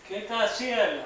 Ketä siellä?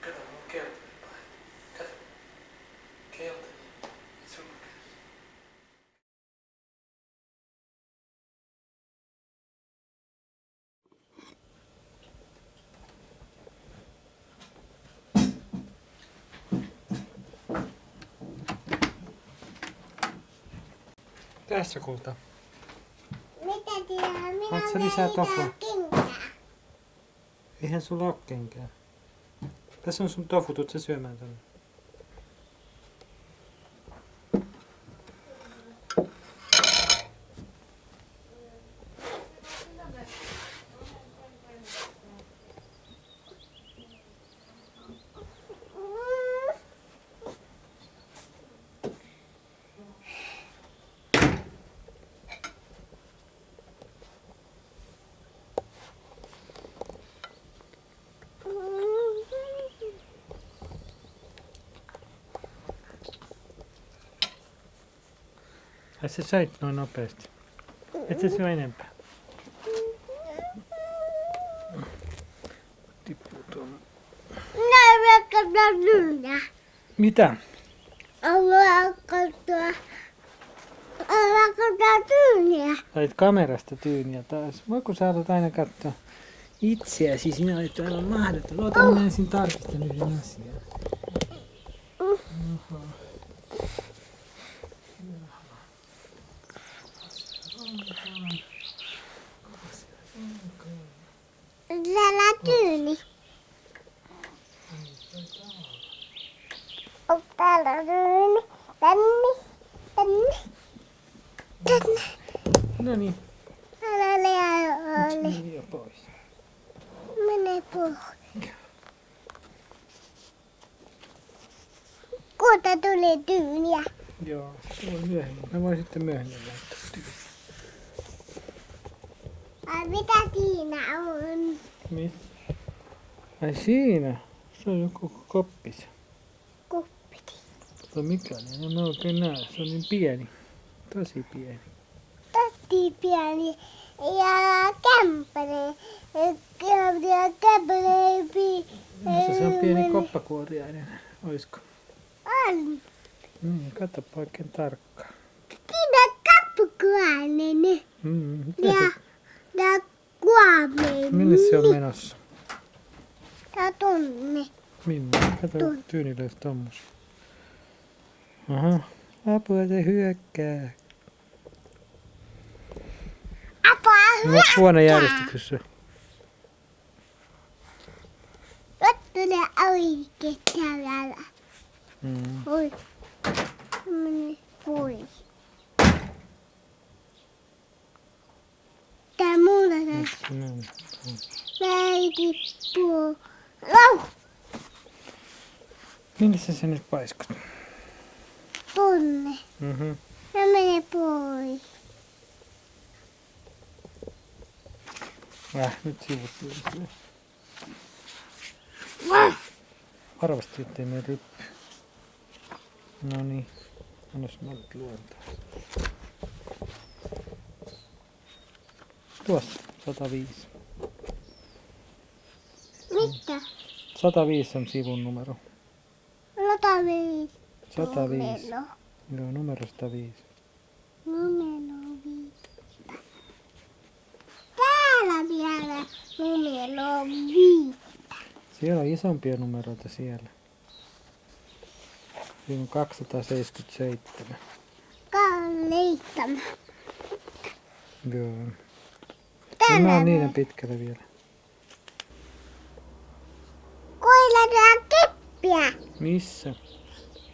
Kato, mun keltainen paita. Kato. Keltainen. Sun käsi. Tässä kulta. Mitä tiedä? Minä Haluatko sä lisää tofua? kenkää. Eihän sulla oo kenkää. Tässä on sun tofu, tuut sä syömään tänne. Ai sä söit noin nopeasti. Et sä syö enempää. Tippuu tuonne. Minä rakastan tyyniä. Mitä? Rakastan tyyniä. Sait kamerasta tyyniä taas. Voiko sä alat aina katsoa itseäsi? Sinä olet aivan mahdoton. Oota, minä ensin tarkistan yhden asian. Täällä tyyni. On täällä tyyni. Tänne. No niin, Täällä nyt oli. meni jo pois. Mene pois. Kuuta tuli tyyniä. Joo, se voi myöhemmin. Mä voin sitten myöhemmin laittaa tyyniä. Ai mitä siinä on? Missä? Ai siinä. Se on joku koppis. Kuppiti. Tai mikä niin? En mä oikein näe. Se on niin pieni. Tosi pieni. Totti pieni. Ja kämppäri. Ja kämppäri. Se on pieni koppakuoriainen. Oisko? On. Katsoppa oikein tarkkaan. Siinä kappukuainen. Mitä se? Ja kuomen. Minne se on menossa? Ja tunne. Minne? Kato, tyyni löysi tommosen. Aha. Apua, se hyökkää. Apua No, huonejärjestyksessä. Nyt tulee oikein täällä. Oi. Mene pois. Tää mulla ei tippuu. Lau! Minne sä nyt paiskut? Tunne. Mhm. Mä menen pois. Nyt sivut tulee. Vah! Varovasti, ettei mene ryppy. No niin. Annos mä nyt luontaa. Tuossa. 105. Mitä? 105 on sivun numero. Lota 5. 105. Joo, numero 105. Numero 5. Täällä vielä numero 5. Siellä on isompia numeroita siellä. Siinä on 277. Kalliittama. Joo. Täällä Mä oon niin pitkällä vielä. koilla tää keppiä. Missä?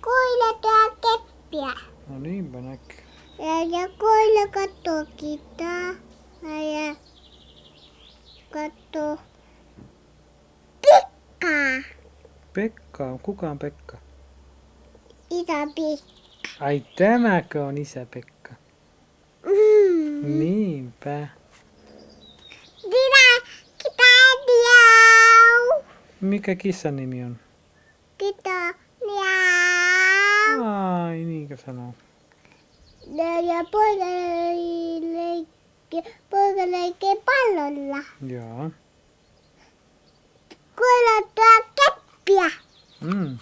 Koila tuo keppiä. No niinpä näkyy. Ja koila kattoo kitaa. Ja kattoo Pekkaa. Pekka, kuka on Pekka? Isä Pekka. Ai tämäkö on isä Pekka? Niinpä. Minä miau. Mikä kissan nimi on? Kita miau. Ai, niinkö sanoo? Ja poika leikkii pallolla. Joo. Koila tuo keppiä. Mm.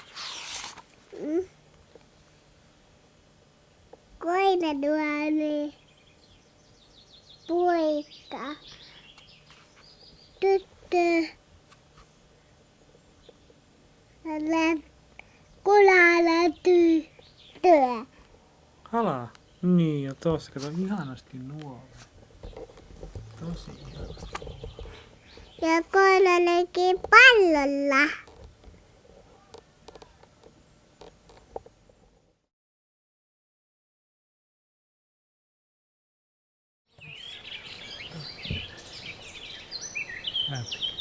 Koila tuo niin. Poika. Tyttö. Kulalla tyttö. Halaa. Niin, ja tossa kato ihanasti nuo. Tosi ihanasti. Ja koila leikkii pallolla. Näyttäkää.